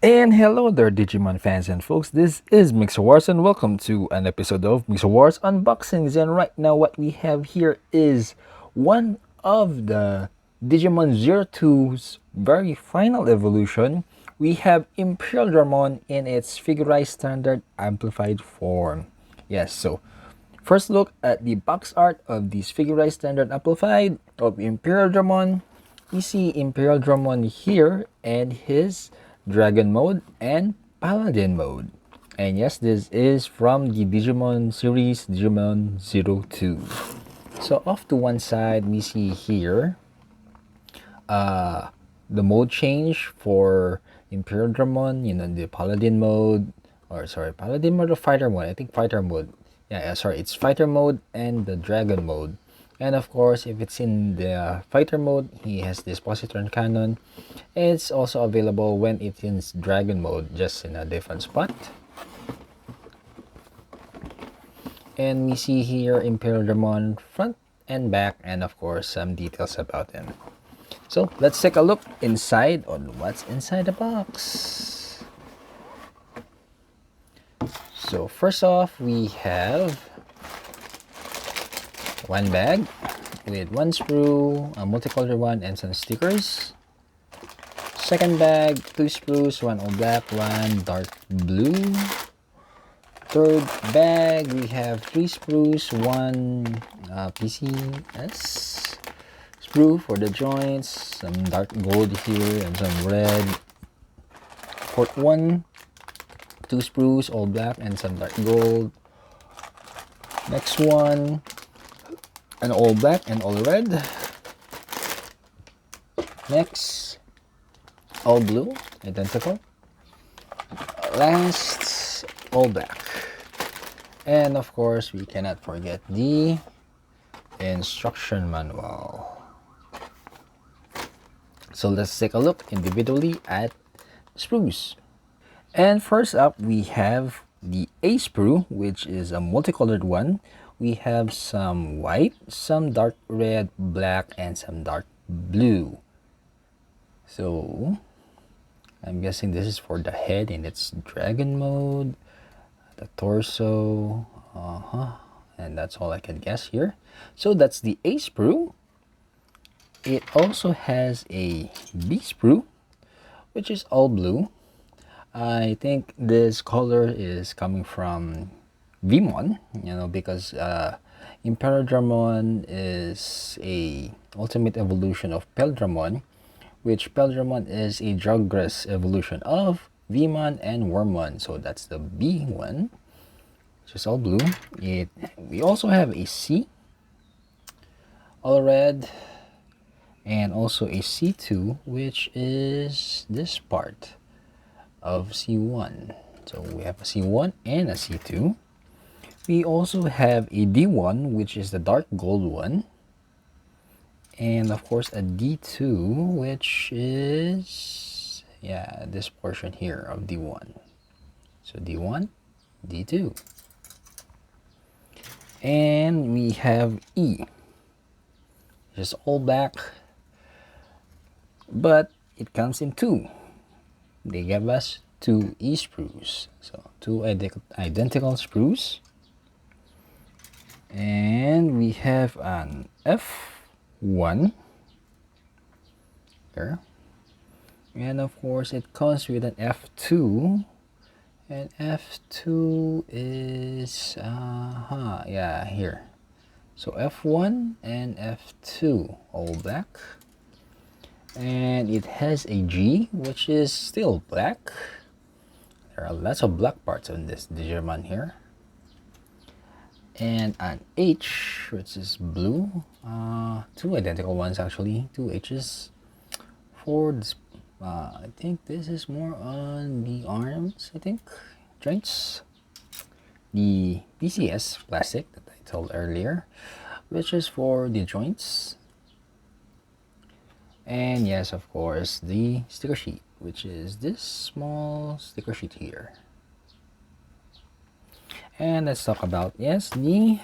And hello there, Digimon fans and folks. This is Mixerwars, and welcome to an episode of Mixerwars Unboxings. And right now, what we have here is one of the Digimon Zero Two's very final evolution. We have Imperialdramon in its figurized standard amplified form. Yes, so first look at the box art of this figurized standard amplified of Imperialdramon. We see Imperialdramon here and his Dragon mode and Paladin mode. And yes, this is from the Digimon series Digimon Zero Two. So off to one side, we see here the mode change for Imperialdramon, the Paladin mode, or sorry, Paladin mode or Fighter mode. I think Fighter mode. Yeah, sorry, it's Fighter mode and the Dragon mode. And of course, if it's in the Fighter mode, he has this Positron Cannon. It's also available when it's in Dragon mode, just in a different spot. And we see here Imperialdramon front and back, and of course, some details about him. So let's take a look inside on what's inside the box. So first off, we have one bag with one sprue, a multicolored one, and some stickers. Second bag, two sprues, one all black, one dark blue. Third bag, we have three sprues, one PCS sprue for the joints, some dark gold here and some red. Fourth one, two sprues, all black and some dark gold. Next one, an all black and all red. Next, all blue, identical. Last, all black. And of course, we cannot forget the instruction manual. So let's take a look individually at the sprues. And first up, we have the A sprue, which is a multicolored one. We have some white, some dark red, black, and some dark blue. So I'm guessing this is for the head in its dragon mode, the torso, and that's all I can guess here. So that's the A sprue. It also has a B sprue, which is all blue. I think this color is coming from Vmon, because Imperialdramon is a ultimate evolution of Peldramon, which Peldramon is a Druggress evolution of Vmon and Wormmon. So that's the B one, which is all blue. We also have a C, all red, and also a C2, which is this part of C1. So we have a C1 and a C2. We also have a D1, which is the dark gold one. And of course a D2, which is, this portion here of D1. So D1, D2. And we have E, which is all black, but it comes in two. They gave us two E sprues, so two identical sprues. And we have an F1 here, and of course it comes with an F2, and F2 is here. So F1 and F2 all black, and it has a G, which is still black. There are lots of black parts on this Digimon here. And an H, which is blue. Two identical ones actually, two H's for this. I think this is more on the arms, joints. The PCS plastic that I told earlier, which is for the joints. And yes, of course, the sticker sheet, which is this small sticker sheet here. And let's talk about, the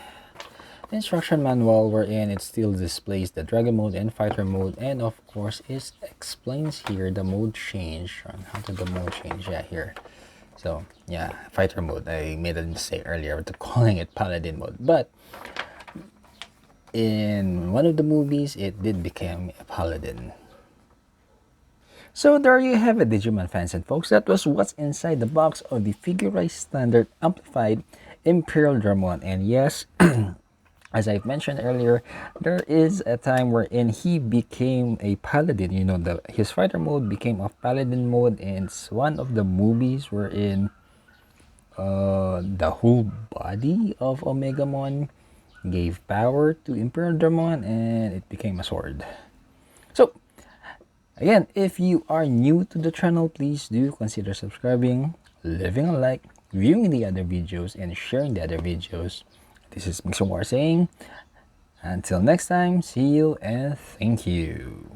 instruction manual wherein it still displays the dragon mode and fighter mode, and of course it explains here the mode change on how to the mode change. Yeah, here. So yeah, fighter mode. I made a mistake earlier to calling it paladin mode, but in one of the movies it did become a paladin. So there you have it, Digimon fans and folks. That was what's inside the box of the Figurized Standard Amplified Imperialdramon. And yes, as I've mentioned earlier, there is a time wherein he became a paladin. You know, his fighter mode became a paladin mode, and it's one of the movies wherein the whole body of Omegamon gave power to Imperialdramon and it became a sword. So again, if you are new to the channel, please do consider subscribing, leaving a like, viewing the other videos, and sharing the other videos. This is Mixerwars saying, until next time, see you and thank you.